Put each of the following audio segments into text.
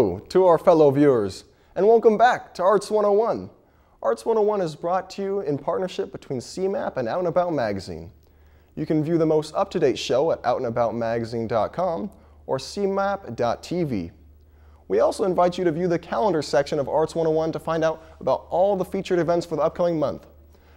Hello to our fellow viewers, and welcome back to Arts 101. Arts 101 is brought to you in partnership between CMAP and Out and About Magazine. You can view the most up-to-date show at outandaboutmagazine.com or cmap.tv. We also invite you to view the calendar section of Arts 101 to find out about all the featured events for the upcoming month.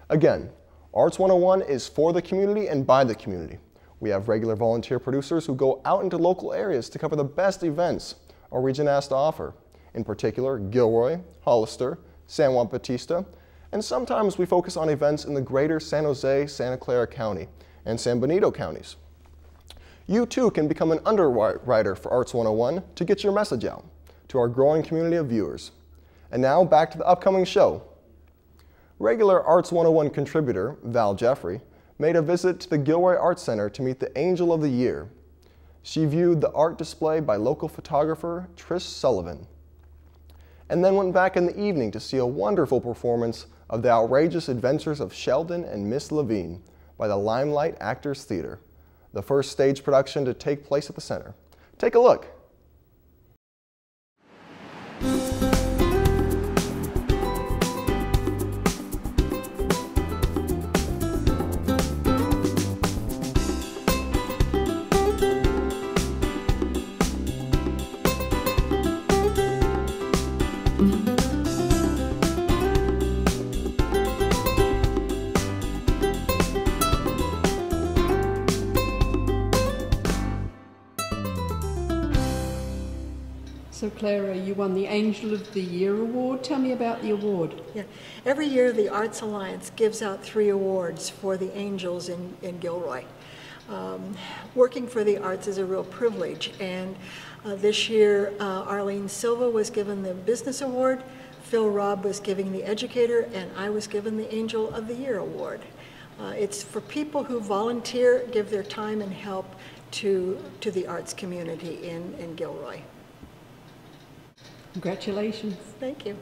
Again, Arts 101 is for the community and by the community. We have regular volunteer producers who go out into local areas to cover the best events our region has to offer. In particular, Gilroy, Hollister, San Juan Bautista, and sometimes we focus on events in the greater San Jose, Santa Clara County, and San Benito counties. You too can become an underwriter for Arts 101 to get your message out to our growing community of viewers. And now back to the upcoming show. Regular Arts 101 contributor, Val Jeffrey, made a visit to the Gilroy Arts Center to meet the Angel of the Year. She viewed the art display by local photographer Trish Sullivan, and then went back in the evening to see a wonderful performance of The Outrageous Adventures of Sheldon and Miss Levine by the Limelight Actors Theater, the first stage production to take place at the center. Take a look. So Clara, you won the Angel of the Year award. Tell me about the award. Yeah. Every year the Arts Alliance gives out 3 awards for the angels in Gilroy. Working for the arts is a real privilege, and this year Arlene Silva was given the Business Award, Phil Robb was given the Educator, and I was given the Angel of the Year award. It's for people who volunteer, give their time and help to the arts community in Gilroy. Congratulations. Thank you.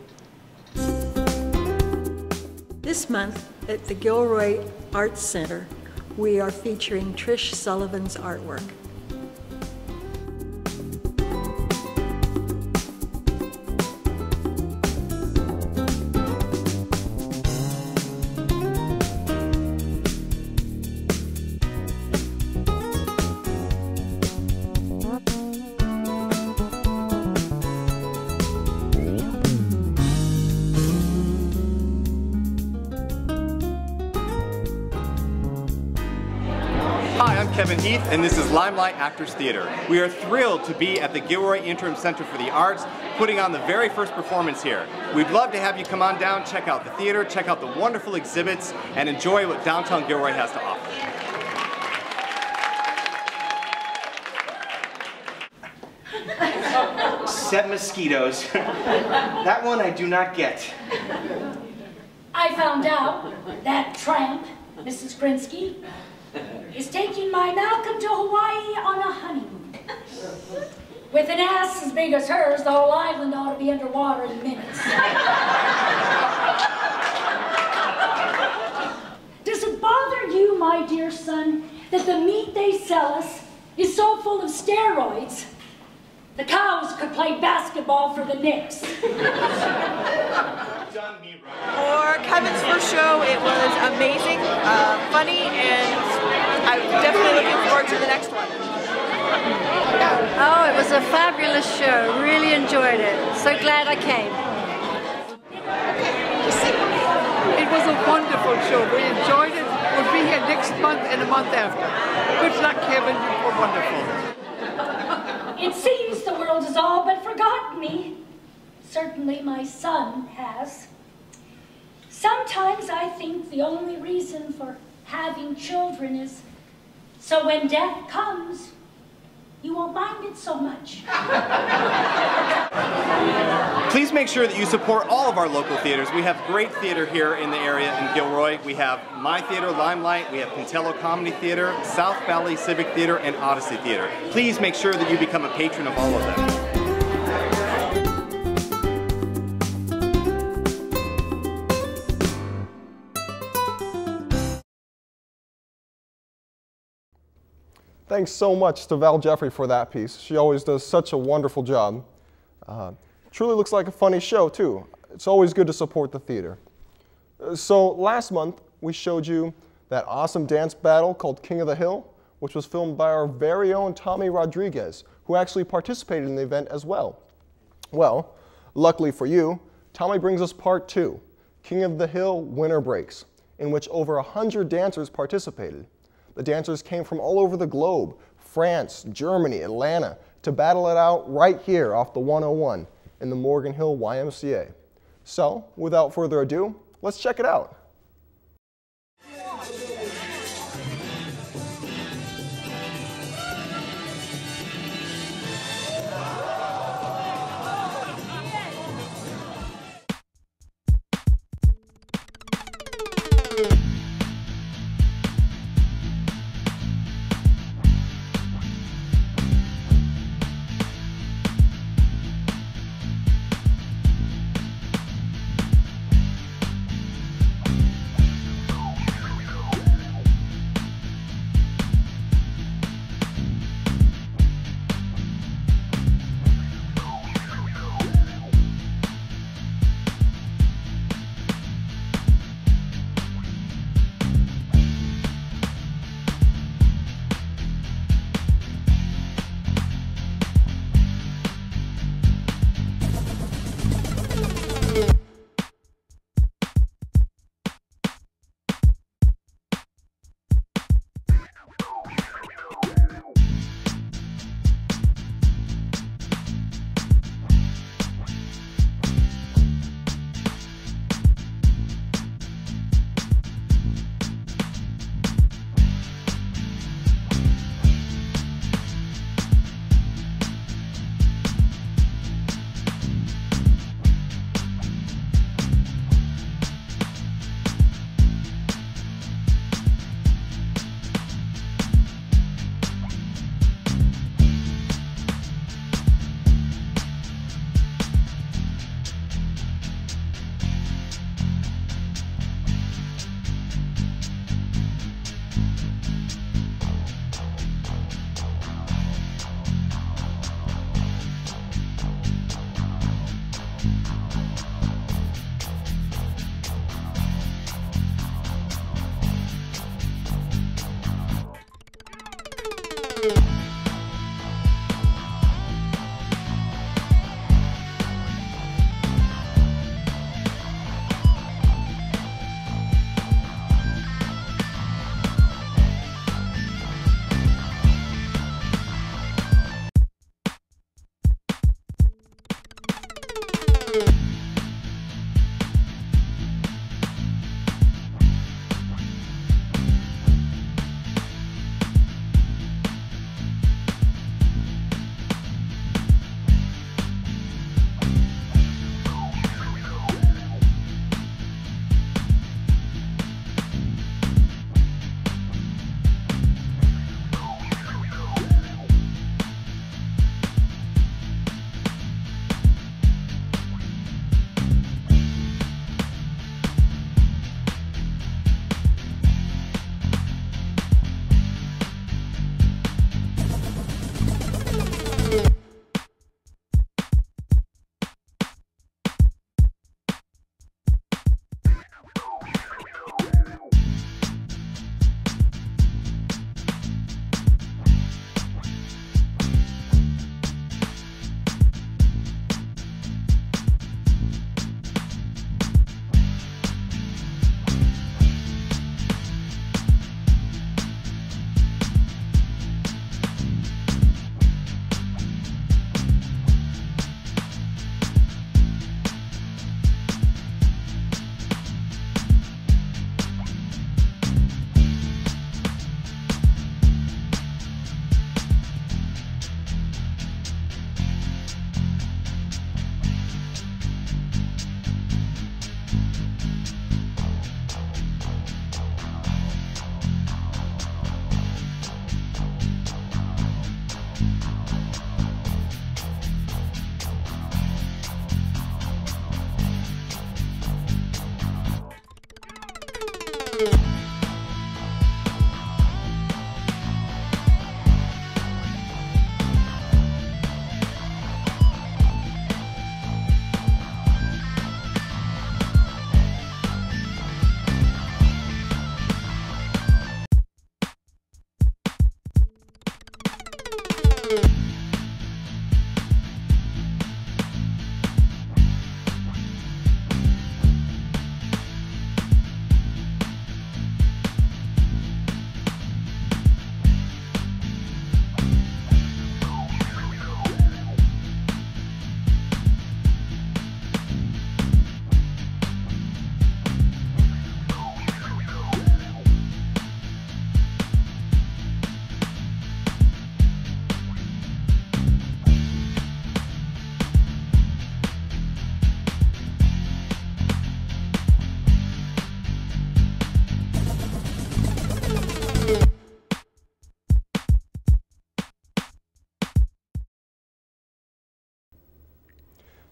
This month at the Gilroy Arts Center, we are featuring Trish Sullivan's artwork. Hi, I'm Kevin Heath, and this is Limelight Actors Theater. We are thrilled to be at the Gilroy Interim Center for the Arts, putting on the very first performance here. We'd love to have you come on down, check out the theater, check out the wonderful exhibits, and enjoy what downtown Gilroy has to offer. Set mosquitoes. That one I do not get. I found out that tramp, Mrs. Krinsky, is taking my Malcolm to Hawaii on a honeymoon. With an ass as big as hers, the whole island ought to be underwater in minutes. Does it bother you, my dear son, that the meat they sell us is so full of steroids? The cows could play basketball for the Knicks. For Kevin's first show, it was amazing, funny, and I'm definitely looking forward to the next one. Oh, it was a fabulous show. Really enjoyed it. So glad I came. It was a wonderful show. We enjoyed it. We'll be here next month and a month after. Good luck, Kevin. You were wonderful. It seems the world has all but forgotten me. Certainly my son has. Sometimes I think the only reason for having children is so when death comes, you won't mind it so much. Please make sure that you support all of our local theaters. We have great theater here in the area in Gilroy. We have My Theater, Limelight, we have Pintello Comedy Theater, South Valley Civic Theater, and Odyssey Theater. Please make sure that you become a patron of all of them. Thanks so much to Val Jeffrey for that piece. She always does such a wonderful job. Truly looks like a funny show, too. It's always good to support the theater. So last month, we showed you that awesome dance battle called King of the Hill, which was filmed by our very own Tommy Rodriguez, who actually participated in the event as well. Well, luckily for you, Tommy brings us part 2, King of the Hill Winter Breaks, in which over 100 dancers participated. The dancers came from all over the globe, France, Germany, Atlanta, to battle it out right here off the 101 in the Morgan Hill YMCA. So, without further ado, let's check it out.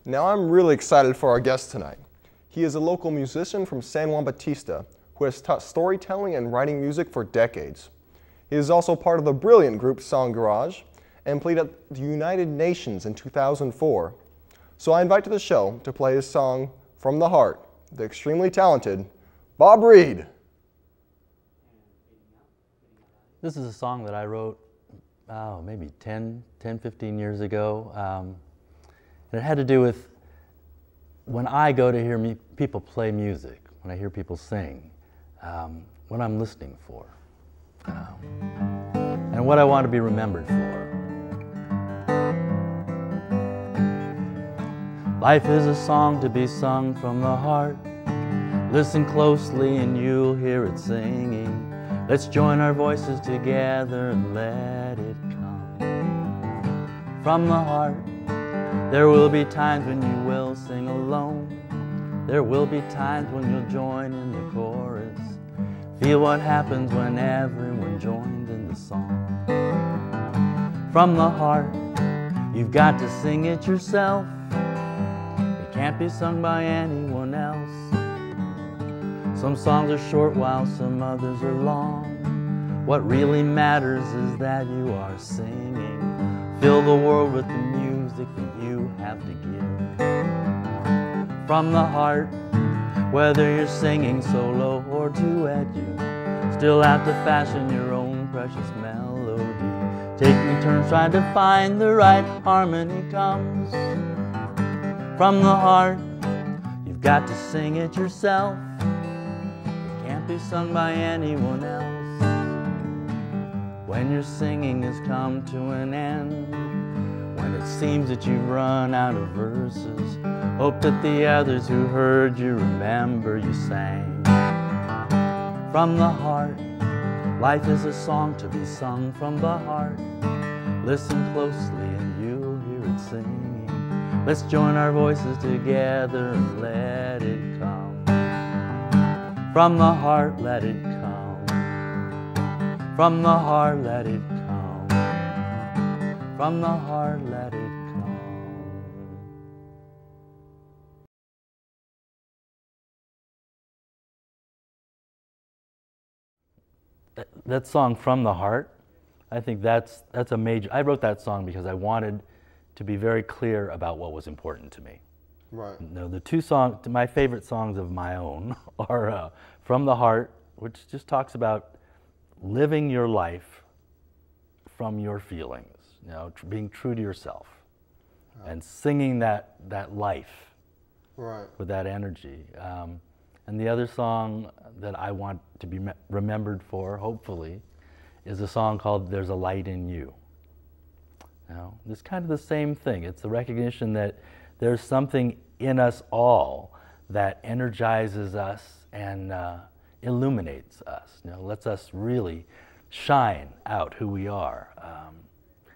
Now I'm really excited for our guest tonight. He is a local musician from San Juan Bautista who has taught storytelling and writing music for decades. He is also part of the brilliant group Song Garage and played at the United Nations in 2004. So I invite to the show to play his song From the Heart, the extremely talented Bob Reid. This is a song that I wrote, maybe 15 years ago. And it had to do with when I go to hear people play music, when I hear people sing, what I'm listening for, and what I want to be remembered for. Life is a song to be sung from the heart. Listen closely and you'll hear it singing. Let's join our voices together and let it come. From the heart, there will be times when you will sing alone. There will be times when you'll join in the chorus. Feel what happens when everyone joins in the song. From the heart, you've got to sing it yourself. It can't be sung by anyone else. Some songs are short while some others are long. What really matters is that you are singing. Fill the world with the music that you have to give. From the heart, whether you're singing solo or duet, you still have to fashion your own precious melody. Taking turns trying to find the right harmony comes. From the heart, you've got to sing it yourself. It can't be sung by anyone else. When your singing has come to an end, when it seems that you've run out of verses, hope that the others who heard you remember you sang. From the heart, life is a song to be sung from the heart. Listen closely and you'll hear it singing. Let's join our voices together and let it come. From the heart, let it come. From the heart, let it come. From the heart, let it come. That song, From the Heart, I think that's a major. I wrote that song because I wanted to be very clear about what was important to me. Right. No, the two songs, my favorite songs of my own are From the Heart, which just talks about living your life from your feelings, you know, being true to yourself, and singing that life with that energy. And the other song that I want to be remembered for, hopefully, is a song called There's a Light in You. You know, it's kind of the same thing. It's the recognition that there's something in us all that energizes us and illuminates us, you know, lets us really shine out who we are.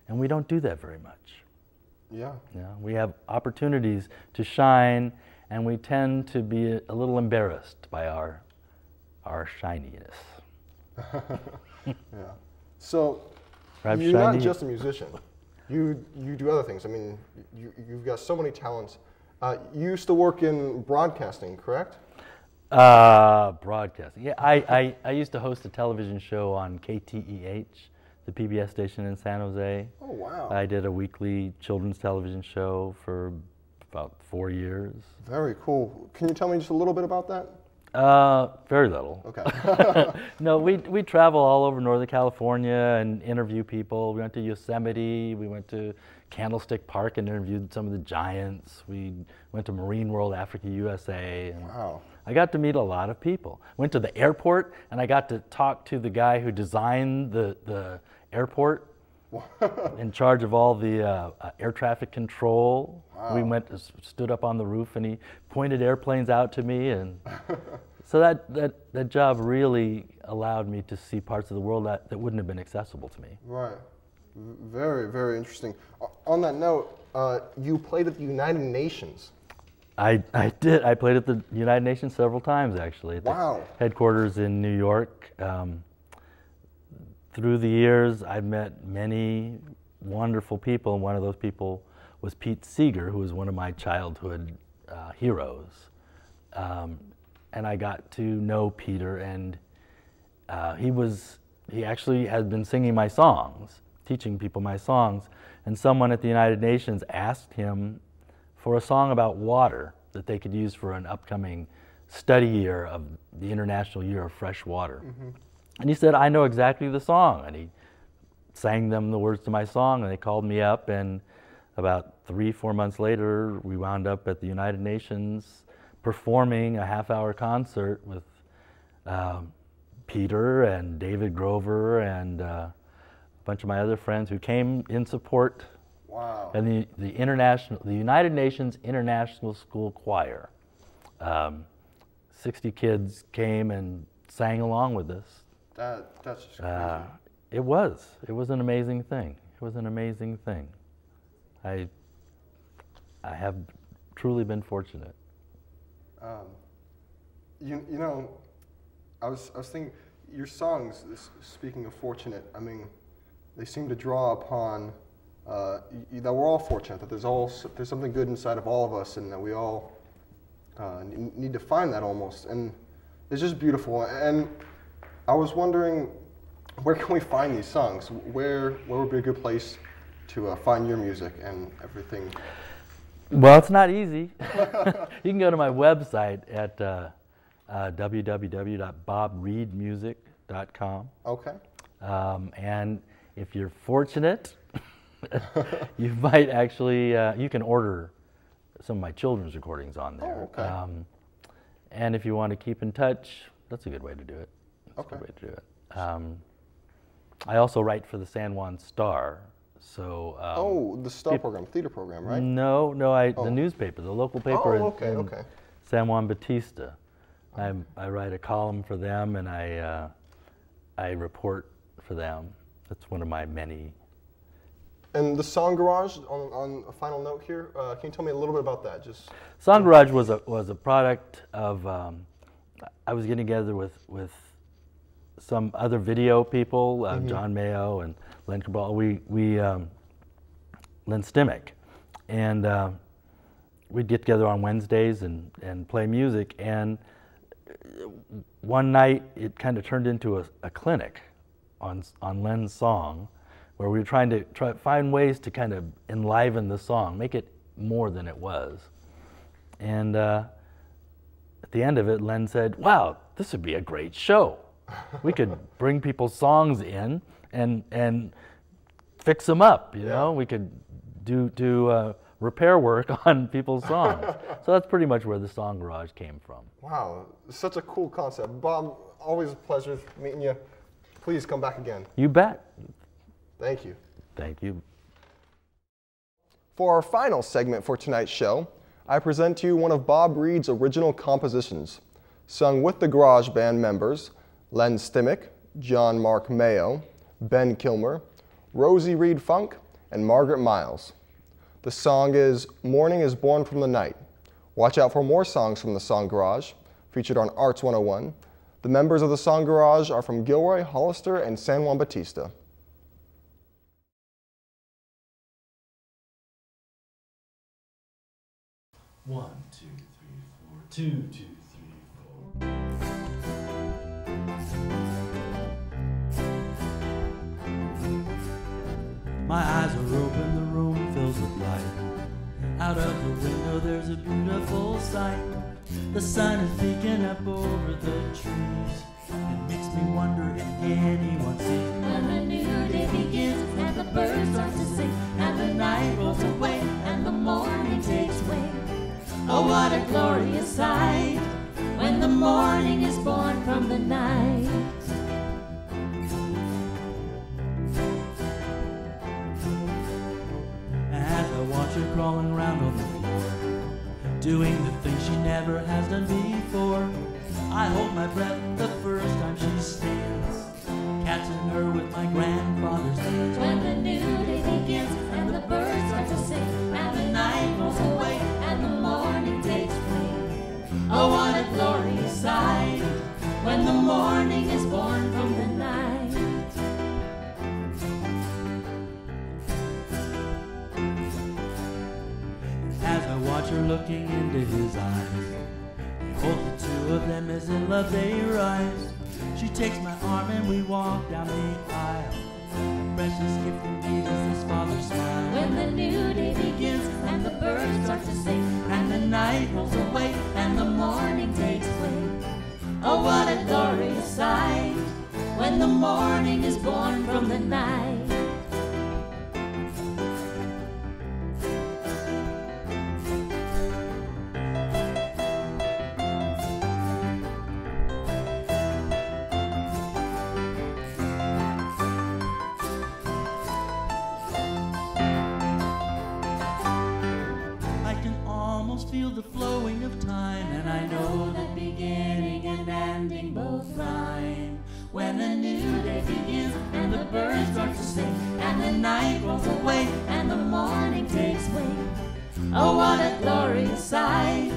And we don't do that very much. Yeah. You know, we have opportunities to shine, and we tend to be a little embarrassed by our shininess. Yeah. So I'm you're shiny. not just a musician. You do other things. I mean, you've got so many talents. You used to work in broadcasting, correct? Broadcasting. Yeah, I used to host a television show on KTEH, the PBS station in San Jose. Oh, wow. I did a weekly children's television show for about 4 years. Very cool. Can you tell me just a little bit about that? Very little. Okay. No, we travel all over Northern California and interview people. We went to Yosemite, we went to Candlestick Park and interviewed some of the giants. We went to Marine World, Africa, USA. And wow. I got to meet a lot of people. Went to the airport and I got to talk to the guy who designed the airport, in charge of all the air traffic control. Wow. We stood up on the roof and he pointed airplanes out to me, and so that job really allowed me to see parts of the world that wouldn't have been accessible to me. Right. Very, very interesting. On that note, you played at the United Nations. I did. I played at the United Nations several times, actually. At wow. The headquarters in New York. Through the years, I've met many wonderful people, and one of those people was Pete Seeger, who was one of my childhood heroes. And I got to know Peter, and he actually had been singing my songs, teaching people my songs, and someone at the United Nations asked him for a song about water that they could use for an upcoming study year of the International Year of Fresh Water. Mm-hmm. And he said, I know exactly the song, and he sang them the words to my song, and they called me up, and about 3-4 months later, we wound up at the United Nations performing a half-hour concert with Peter and David Grover and a bunch of my other friends who came in support. Wow. And the United Nations International School Choir. 60 kids came and sang along with us. That's just crazy. It was an amazing thing. It was an amazing thing. I have truly been fortunate. You know, I was thinking, your songs, speaking of fortunate, I mean, they seem to draw upon that we're all fortunate, that there's something good inside of all of us, and that we all need to find that almost, and it's just beautiful. And I was wondering, where can we find these songs? Where would be a good place to find your music and everything? Well, it's not easy. You can go to my website at www.bobreidmusic.com. Okay. And if you're fortunate, you might actually, you can order some of my children's recordings on there. Oh, okay. And if you want to keep in touch, that's a good way to do it. Okay. A good way to do it. I also write for the San Juan Star. So, the Star program, theater program, right? No, the newspaper, the local paper in San Juan Bautista. I write a column for them, and I report for them. That's one of my many. And the Song Garage, on a final note here, can you tell me a little bit about that? Song Garage was a product of, I was getting together with some other video people, John Mayo and Len Cabral, Len Stimmick, and we'd get together on Wednesdays and play music. And one night it kind of turned into a clinic on Len's song, where we were trying to find ways to kind of enliven the song, make it more than it was. And at the end of it, Len said, "Wow, this would be a great show. We could bring people's songs in and fix them up, you know? We could do repair work on people's songs." So that's pretty much where the Song Garage came from. Wow, such a cool concept. Bob, always a pleasure meeting you. Please come back again. You bet. Thank you. Thank you. For our final segment for tonight's show, I present to you one of Bob Reid's original compositions, sung with the Garage Band members, Len Stimmick, John Mark Mayo, Ben Kilmer, Rosie Reid Funk, and Margaret Miles. The song is "Morning is Born from the Night." Watch out for more songs from the Song Garage, featured on Arts 101. The members of the Song Garage are from Gilroy, Hollister, and San Juan Bautista. 1, 2, 3, 4. 2, 2, 3, 4. My eyes are open, the room fills with light. Out of the window there's a beautiful sight. The sun is peeking up over the trees. It makes me wonder if anyone sees when the new day begins and the birds start to sing and the night rolls away and the morning takes wing. Oh, what a glorious sight when the morning is born from the night. As I watch her crawling around on the floor, doing the things she never has done before, I hold my breath the first time she stands, catching her with my grandfather's hands. When the new day begins and the birds start to sing and the night rolls away and the morning takes wing. Oh, what a glorious sight when the morning is born from the night. looking into his eyes. They hold the two of them as in love they rise. She takes my arm and we walk down the aisle. A precious gift indeed is this father's smile. When the new day begins and the birds start to sing, and the night rolls away and the morning takes wing. Oh, what a glorious sight when the morning is born from the night. Feel the flowing of time, and I know that beginning and ending both rhyme. When a new day begins and the birds start to sing, and the night rolls away and the morning takes wing. Oh, what a glorious sight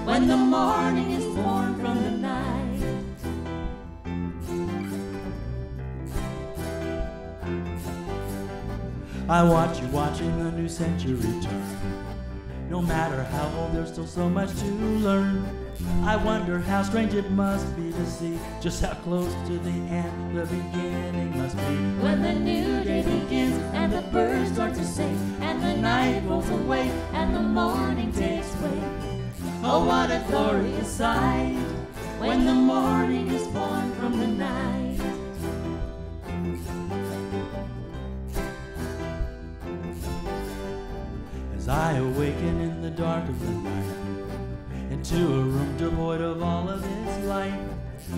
when the morning is born from the night. I watch you watching the new century turn. No matter how old, there's still so much to learn. I wonder how strange it must be to see just how close to the end the beginning must be. When the new day begins and the birds start to sing, and the night rolls away and the morning takes wing. Oh, what a glorious sight when the morning is born from the night. As I awaken in the dark of the night, into a room devoid of all of its light,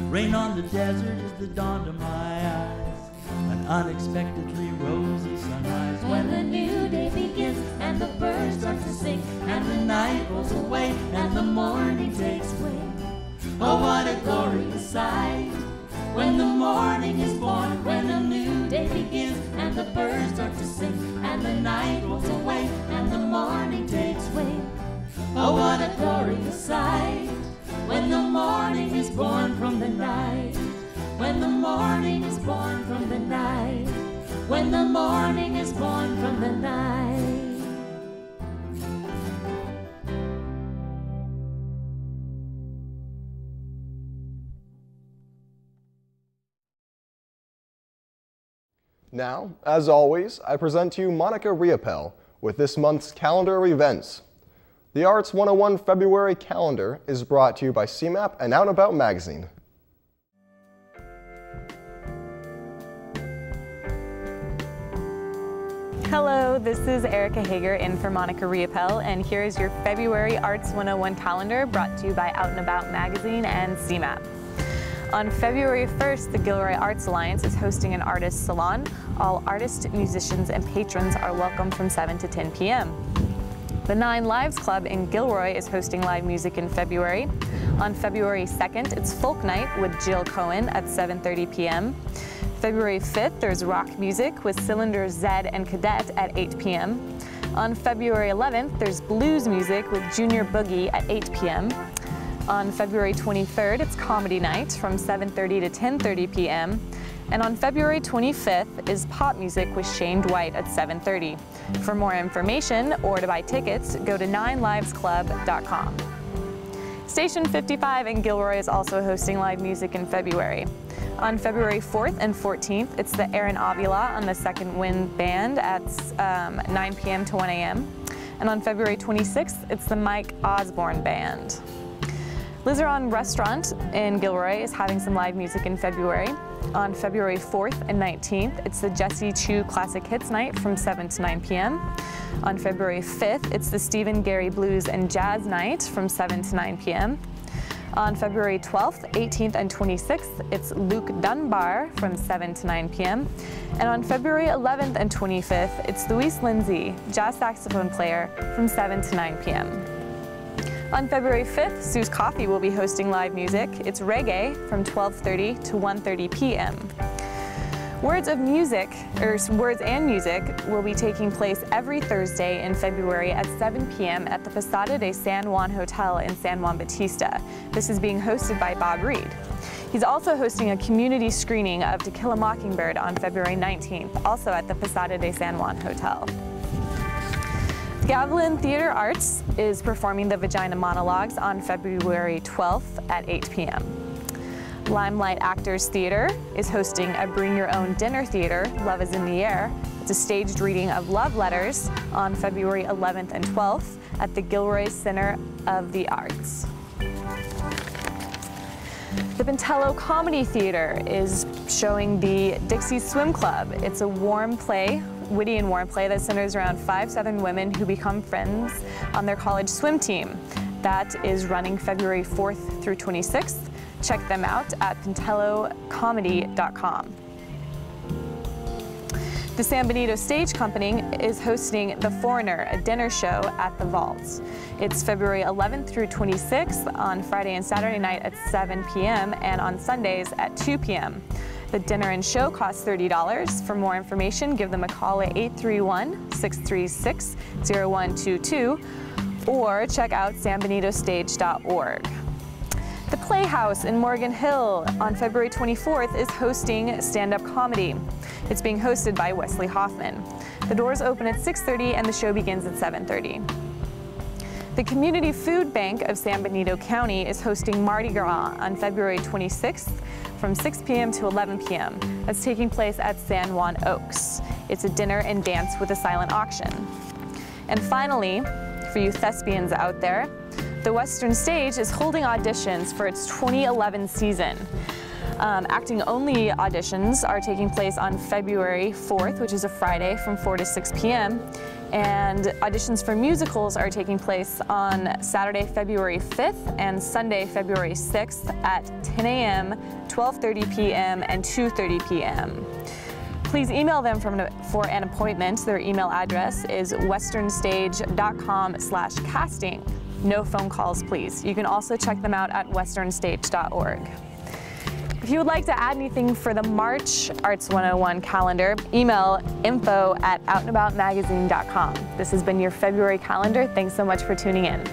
rain on the desert is the dawn to my eyes, an unexpectedly rosy sunrise. When the new day begins and the birds start to sing, and the night rolls away and the morning takes wing. Oh, what a glorious sight when the morning is born, when a new day begins and the birds start to sing, and the night rolls away and the morning takes wing. Oh, what a glorious sight when the morning is born from the night. When the morning is born from the night. When the morning is born from the night. Now, as always, I present to you Monica Riopel with this month's calendar of events. The Arts 101 February calendar is brought to you by CMAP and Out and About magazine. Hello, this is Erica Hager in for Monica Riopel, and here is your February Arts 101 calendar brought to you by Out and About magazine and CMAP. On February 1st, the Gilroy Arts Alliance is hosting an artist salon. All artists, musicians, and patrons are welcome from 7 to 10 p.m. The 9 Lives Club in Gilroy is hosting live music in February. On February 2nd, it's Folk Night with Jill Cohen at 7:30 p.m. February 5th, there's rock music with Cylinder Zed and Cadet at 8 p.m. On February 11th, there's blues music with Junior Boogie at 8 p.m. On February 23rd, it's Comedy Night from 7:30 to 10:30 p.m. And on February 25th is pop music with Shane Dwight at 7:30. For more information or to buy tickets, go to 9livesclub.com. Station 55 in Gilroy is also hosting live music in February. On February 4th and 14th, it's the Aaron Avila on the Second Wind Band at 9 p.m. to 1 a.m. And on February 26th, it's the Mike Osborne Band. Lizeron Restaurant in Gilroy is having some live music in February. On February 4th and 19th, it's the Jesse Chu Classic Hits Night from 7 to 9 p.m. On February 5th, it's the Stephen Gary Blues and Jazz Night from 7 to 9 p.m. On February 12th, 18th, and 26th, it's Luke Dunbar from 7 to 9 p.m. And on February 11th and 25th, it's Luis Lindsay, jazz saxophone player, from 7 to 9 p.m. On February 5th, Sue's Coffee will be hosting live music. It's reggae from 12:30 to 1:30 p.m. Words and Music will be taking place every Thursday in February at 7 p.m. at the Posada de San Juan Hotel in San Juan Bautista. This is being hosted by Bob Reid. He's also hosting a community screening of To Kill a Mockingbird on February 19th, also at the Posada de San Juan Hotel. Gavilan Theater Arts is performing the Vagina Monologues on February 12th at 8 p.m. Limelight Actors Theater is hosting a Bring Your Own Dinner Theater, Love is in the Air. It's a staged reading of love letters on February 11th and 12th at the Gilroy Center of the Arts. The Pintello Comedy Theater is showing the Dixie Swim Club. It's a warm play, witty and warm play that centers around 5 Southern women who become friends on their college swim team. That is running February 4th through 26th. Check them out at pintellocomedy.com. The San Benito Stage Company is hosting The Foreigner, a dinner show at the Vault. It's February 11th through 26th on Friday and Saturday night at 7 p.m. and on Sundays at 2 p.m. The dinner and show costs $30. For more information, give them a call at 831-636-0122 or check out sanbenitostage.org. The Playhouse in Morgan Hill on February 24th is hosting stand-up comedy. It's being hosted by Wesley Hoffman. The doors open at 6:30 and the show begins at 7:30. The Community Food Bank of San Benito County is hosting Mardi Gras on February 26th from 6 p.m. to 11 p.m. That's taking place at San Juan Oaks. It's a dinner and dance with a silent auction. And finally, for you thespians out there, the Western Stage is holding auditions for its 2011 season. Acting-only auditions are taking place on February 4th, which is a Friday, from 4 to 6 p.m. And auditions for musicals are taking place on Saturday, February 5th and Sunday, February 6th at 10 a.m., 12:30 p.m., and 2:30 p.m. Please email them for an appointment. Their email address is westernstage.com/casting. No phone calls, please. You can also check them out at westernstage.org. If you would like to add anything for the March Arts 101 calendar, email info@outandaboutmagazine.com. This has been your February calendar. Thanks so much for tuning in.